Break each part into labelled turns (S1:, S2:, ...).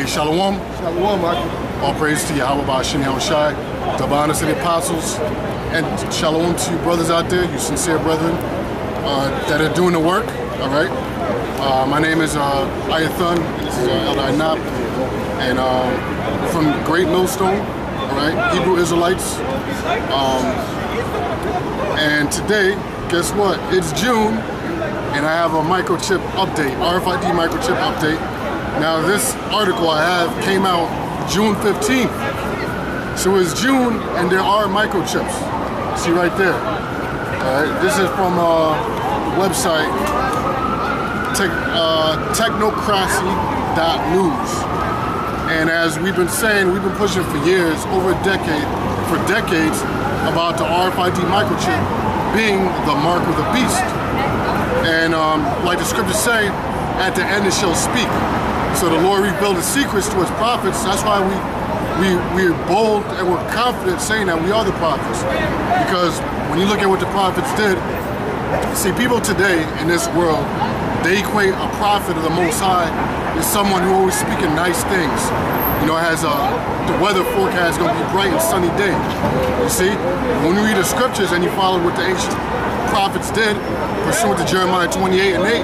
S1: Hey, Shalom.
S2: Shalom, Michael.
S1: All praise to Yahweh Ba'ashim Yahushai, double honors to the apostles, and shalom to you brothers out there, you sincere brethren that are doing the work, all right? My name is Ayathun, and this is Elder Ainab, and from Great Millstone, all right, Hebrew Israelites. And today, guess what? It's June, and I have a microchip update, RFID microchip update. Now this article I have came out June 15th. So it's June and there are microchips. See right there. This is from the website technocracy.news. And as we've been saying, we've been pushing for years, over a decade, for decades, about the RFID microchip being the mark of the beast. And like the scriptures say, at the end it shall speak. So the Lord revealed the secrets to his prophets. That's why we're bold and we're confident saying that we are the prophets. Because when you look at what the prophets did, see, people today in this world, they equate a prophet of the Most High as someone who always speaking nice things. You know, it has the weather forecast is going to be bright and sunny day. You see, when you read the scriptures and you follow what the ancient prophets did, pursuant to Jeremiah 28 and 8,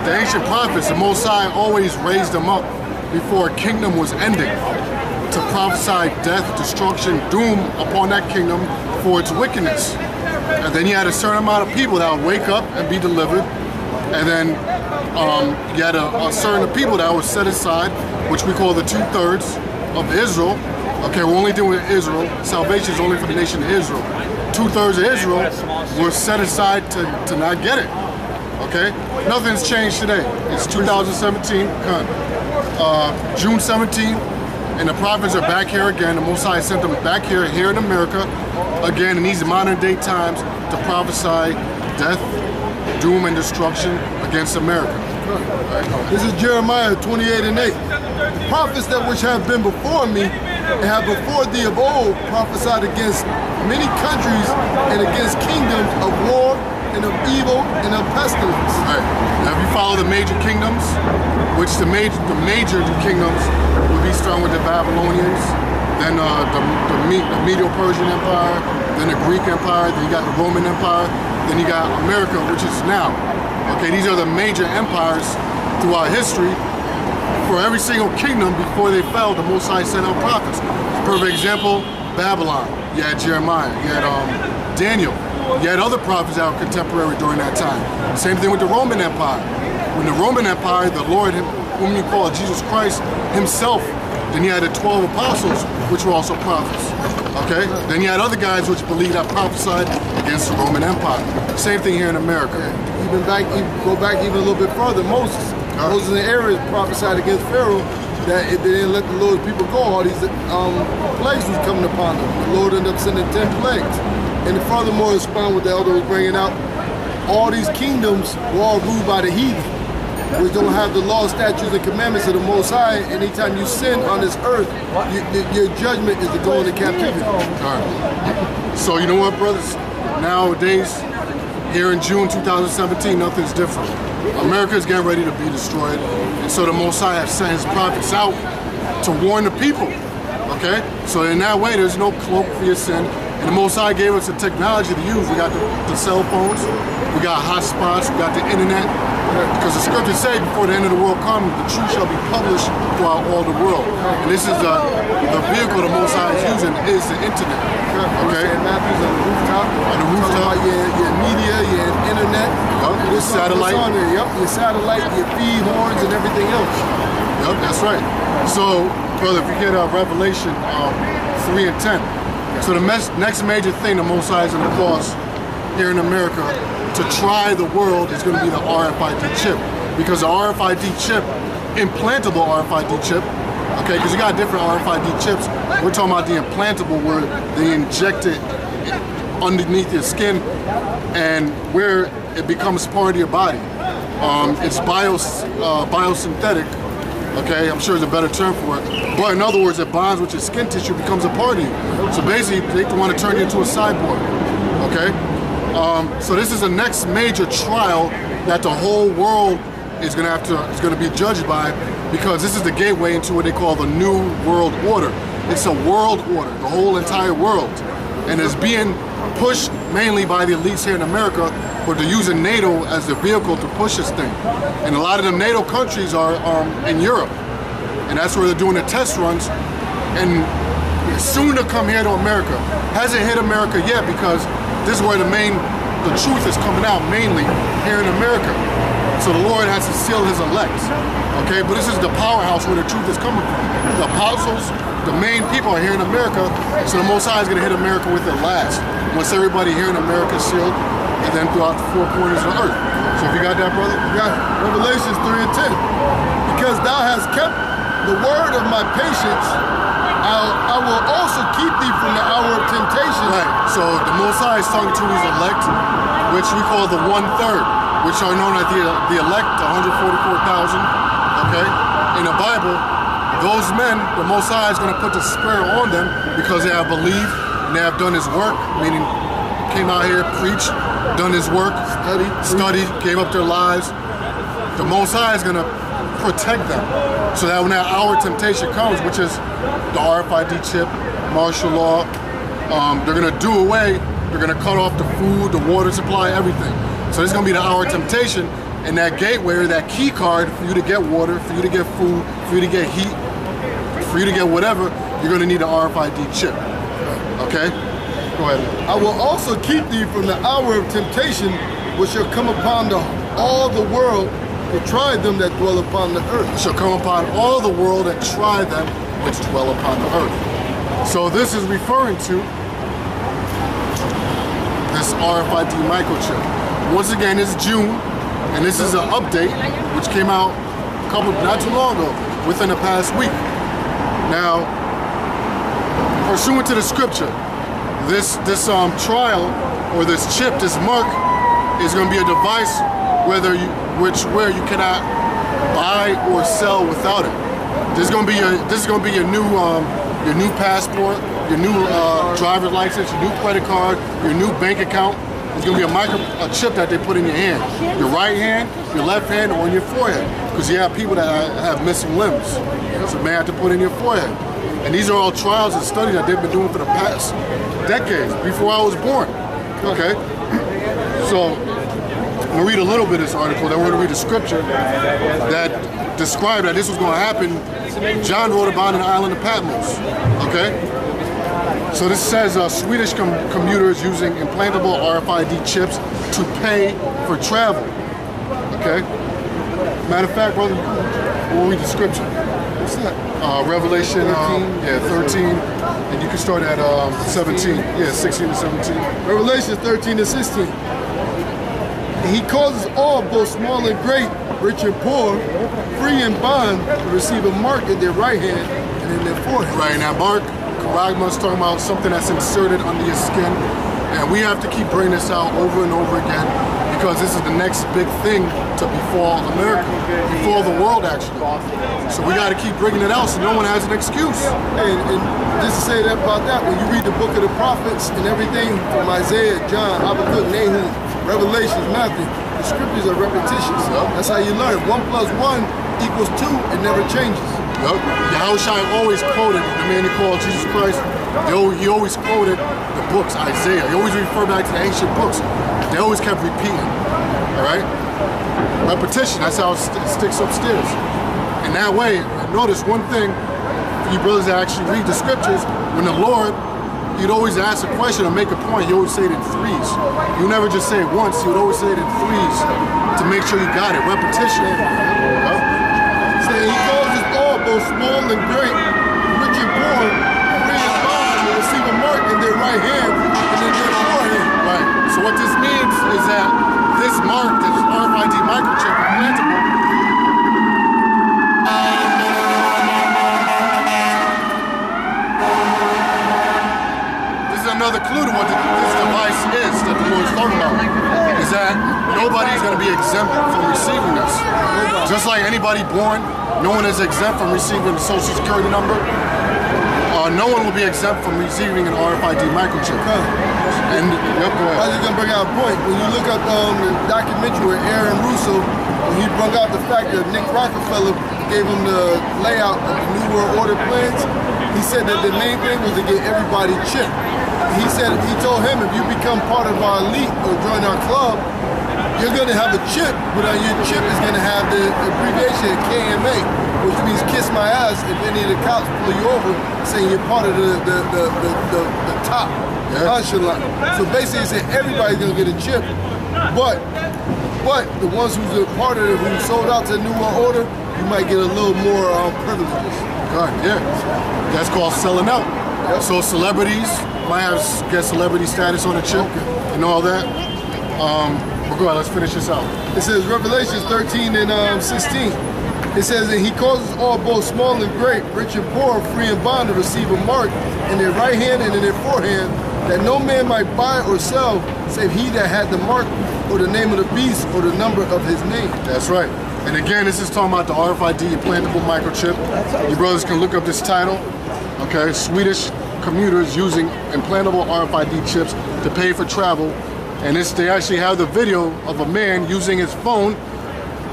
S1: the ancient prophets, the Most High always raised them up before a kingdom was ending to prophesy death, destruction, doom upon that kingdom for its wickedness. And then you had a certain amount of people that would wake up and be delivered, and then you had a certain people that were set aside, which we call the 2/3 of Israel. Okay, we're only dealing with Israel. Salvation is only for the nation of Israel. 2/3 of Israel were set aside to not get it. Okay, nothing's changed today. It's 2017, June 17th, and the prophets are back here again. The Most High sent them back here in America again in these modern day times to prophesy death, doom, and destruction against America.
S2: Right. This is Jeremiah 28 and 8. The prophets that which have been before me and have before thee of old prophesied against many countries and against kingdoms of war and of evil and of pestilence.
S1: Right. Now if you follow the major kingdoms, which the major kingdoms would be starting with the Babylonians, then the Medo-Persian Empire, then the Greek Empire, then you got the Roman Empire, then you got America, which is now. Okay, these are the major empires throughout history. For every single kingdom before they fell, the Most High sent out prophets. Perfect example, Babylon. You had Jeremiah, you had Daniel. You had other prophets that were contemporary during that time. Same thing with the Roman Empire. When the Roman Empire, the Lord, whom you call Jesus Christ himself, then you had the 12 apostles, which were also prophets. Okay? Then you had other guys which believed that prophesied against the Roman Empire. Same thing here in America.
S2: Go back even a little bit further, Moses. Moses and Aaron prophesied against Pharaoh that if they didn't let the Lord's people go, all these plagues was coming upon them. The Lord ended up sending 10 plagues. And furthermore, it's found what the elder was bringing out, all these kingdoms were all ruled by the heathen, which don't have the law, statutes, and commandments of the Most High. Anytime you sin on this earth, your judgment is to go into captivity.
S1: All right. So you know what, brothers? Nowadays, here in June 2017, nothing's different. America is getting ready to be destroyed, and so the Most High has sent his prophets out to warn the people. Okay? So in that way, there's no cloak for your sin. And the Most High gave us the technology to use. We got the cell phones, we got hotspots, we got the internet. Because the scriptures say before the end of the world comes, the truth shall be published throughout all the world. And this is the vehicle the Most High is using is the internet. Okay?
S2: And Matthew's on the rooftop.
S1: On the rooftop.
S2: Your media, your internet.
S1: Your satellite.
S2: On there. Yep, your satellite, your feed horns, and everything else.
S1: Yep, that's right. So, brother, if you get Revelation 3 and 10. So the next major thing the Most High is going to cause here in America to try the world is going to be the RFID chip. Because the RFID chip, implantable RFID chip, okay, because you got different RFID chips. We're talking about the implantable where they inject it underneath your skin and where it becomes part of your body. It's biosynthetic. Okay, I'm sure there's a better term for it. But in other words, it bonds with your skin tissue, becomes a part of you. So basically, they want to turn you into a cyborg. Okay? So this is the next major trial that the whole world is going to be judged by, because this is the gateway into what they call the New World Order. It's a world order, the whole entire world, and it's being pushed mainly by the elites here in America, but they're using NATO as the vehicle to push this thing. And a lot of them NATO countries are in Europe, and that's where they're doing the test runs. And soon to come here to America. Hasn't hit America yet, because this is where the truth is coming out, mainly here in America. So the Lord has to seal his elect. Okay, but this is the powerhouse where the truth is coming from. The apostles, the main people are here in America, so the Most High is going to hit America with it last. Once everybody here in America is sealed, and then throughout the four corners of the earth. So if you got that, brother?
S2: You got Revelations 3:10. Because thou hast kept the word of my patience, I will also keep thee from the hour of temptation.
S1: Right, so the Most High is talking to his elect, which we call the 1/3, which are known as the elect, 144,000, okay? In the Bible, those men, the Most High is going to put the Spirit on them because they have believed and they have done his work, meaning came out here, preached, done his work, studied, gave up their lives. The Most High is going to protect them, so that when that hour of temptation comes, which is the RFID chip, martial law, they're gonna do away, they're gonna cut off the food, the water supply, everything. So it's gonna be the hour of temptation, and that gateway, or that key card for you to get water, for you to get food, for you to get heat, for you to get whatever, you're gonna need an RFID chip, okay? Go ahead.
S2: I will also keep thee from the hour of temptation, which shall come upon all the world, to try them that dwell upon the earth.
S1: Shall come upon all the world and try them which dwell upon the earth. So this is referring to this RFID microchip. Once again, it's June, and this is an update which came out not too long ago, within the past week. Now, pursuant to the scripture, this trial, or this chip, this mark, is going to be a device where you cannot buy or sell without it. This is going to be your new passport, your new driver's license, your new credit card, your new bank account. It's going to be a chip that they put in your hand, your right hand, your left hand, or in your forehead, because you have people that have missing limbs, so they may have to put in your forehead. And these are all trials and studies that they've been doing for the past decades, before I was born. Okay, so I'm going to read a little bit of this article, then we're going to read the scripture that described that this was going to happen. John wrote about it in the island of Patmos, okay? So this says Swedish commuters using implantable RFID chips to pay for travel, okay? Matter of fact, brother, we'll read the scripture. What's that? Revelation 13, and you can start at 17. Yeah, 16 to 17.
S2: Revelation 13 to 16. He causes all, both small and great, rich and poor, free and bond, to receive a mark in their right hand and in their forehead.
S1: Right, now mark, Karagma is talking about something that's inserted under your skin, and we have to keep bringing this out over and over again, because this is the next big thing to befall America, befall the world actually. So we got to keep bringing it out so no one has an excuse.
S2: And just to say that about that, when you read the book of the prophets and everything from Isaiah, John, Habakkuk, Nahum, Revelations, Matthew, the scriptures are repetitious. That's how you learn. 1 + 1 equals 2. It never changes.
S1: Yahushua always quoted the man he called Jesus Christ. He always quoted the books, Isaiah. He always referred back to the ancient books. They always kept repeating. All right? Repetition, that's how it sticks upstairs. In that way, notice one thing, for you brothers that actually read the scriptures, when the Lord, he'd always ask a question or make a point, he always say it in threes. You never just say it once, he would always say it in threes to make sure you got it. Repetition.
S2: Say he calls us all, both small and great, rich and poor, free and bond, to receive a mark in their right hand and in their forehead.
S1: Right. So what this means is that this mark, this RFID microchip, implantable, another clue to what this device is that the Lord's talking about, is that nobody's going to be exempt from receiving this. Just like anybody born, no one is exempt from receiving a social security number. No one will be exempt from receiving an RFID microchip.
S2: And yep, go ahead. I was just going to bring out a point. When you look at the documentary where Aaron Russo when he brought out the fact that Nick Rockefeller gave him the layout of the New World Order plans, he said that the main thing was to get everybody chipped. He told him, if you become part of our elite or join our club, you're going to have a chip, but on your chip is going to have the abbreviation KMA, which means kiss my ass if any of the cops pull you over saying you're part of the top echelon. So basically, he said everybody's going to get a chip, but the ones who's a part of it, who sold out to the New World Order, you might get a little more privileges.
S1: God, yeah. That's called selling out. Yep. So celebrities might get celebrity status on the chip and all that. Go ahead, let's finish this out.
S2: It says Revelations 13 and 16. It says that he causes all, both small and great, rich and poor, free and bond, to receive a mark in their right hand and in their forehand, that no man might buy or sell save he that had the mark or the name of the beast or the number of his name.
S1: That's right. And again, this is talking about the RFID implantable microchip. You brothers can look up this title. Okay, Swedish commuters using implantable RFID chips to pay for travel. And they actually have the video of a man using his phone,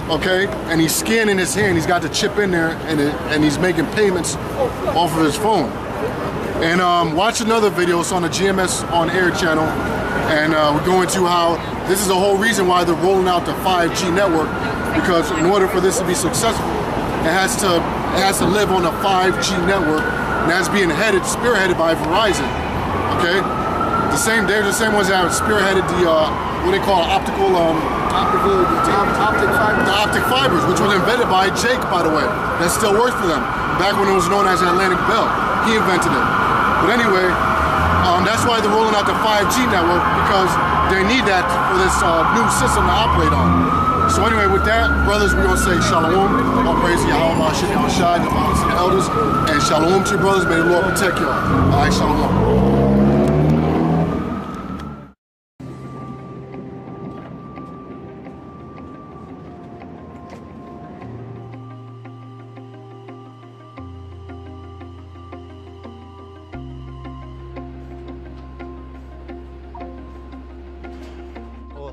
S1: okay, and he's scanning his hand. He's got the chip in there, and he's making payments off of his phone. And watch another video. It's on the GMS on Air channel, and we're going to how this is the whole reason why they're rolling out the 5G network, because in order for this to be successful, it has to live on a 5G network, and that's being spearheaded by Verizon, okay. They're the same ones that have spearheaded the what they call optic fibers, which was invented by Jake, by the way. That still works for them. Back when it was known as Atlantic Bell, he invented it. But anyway, that's why they're rolling out the 5G network, because they need that for this new system to operate on. So anyway, with that, brothers, we're gonna say shalom, all praise to Yahweh, Hashem, Yahushai, the fathers and the elders, and shalom to your brothers. May the Lord protect y'all. All right, shalom.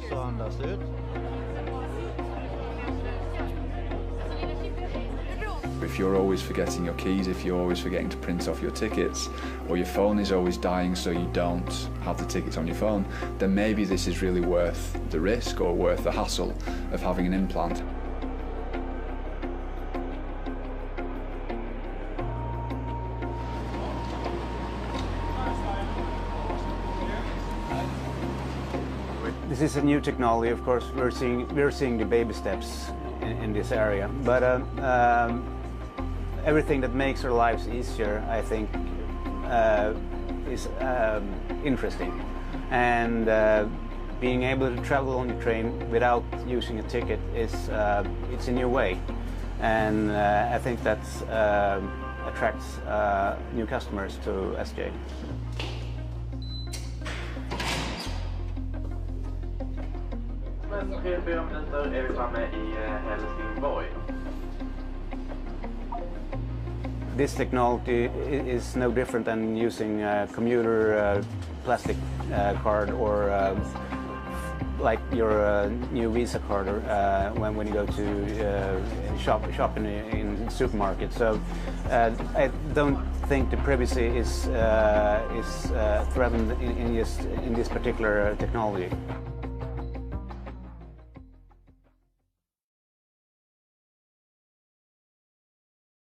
S3: Så andas ut.
S4: If you're always forgetting your keys, if you're always forgetting to print off your tickets, or your phone is always dying so you don't have the tickets on your phone, then maybe this is really worth the risk or worth the hassle of having an implant.
S5: This is a new technology, of course. We're seeing the baby steps in this area, but everything that makes our lives easier, I think, is interesting. And being able to travel on the train without using a ticket it's a new way, and I think that attracts new customers to SJ.
S6: Men 3-4 minuter är vi framme i Helsingborg.
S5: This technology is no different than using a commuter plastic card or like your new Visa card when you go to shop in the supermarket. So I don't think the privacy is threatened in this particular technology.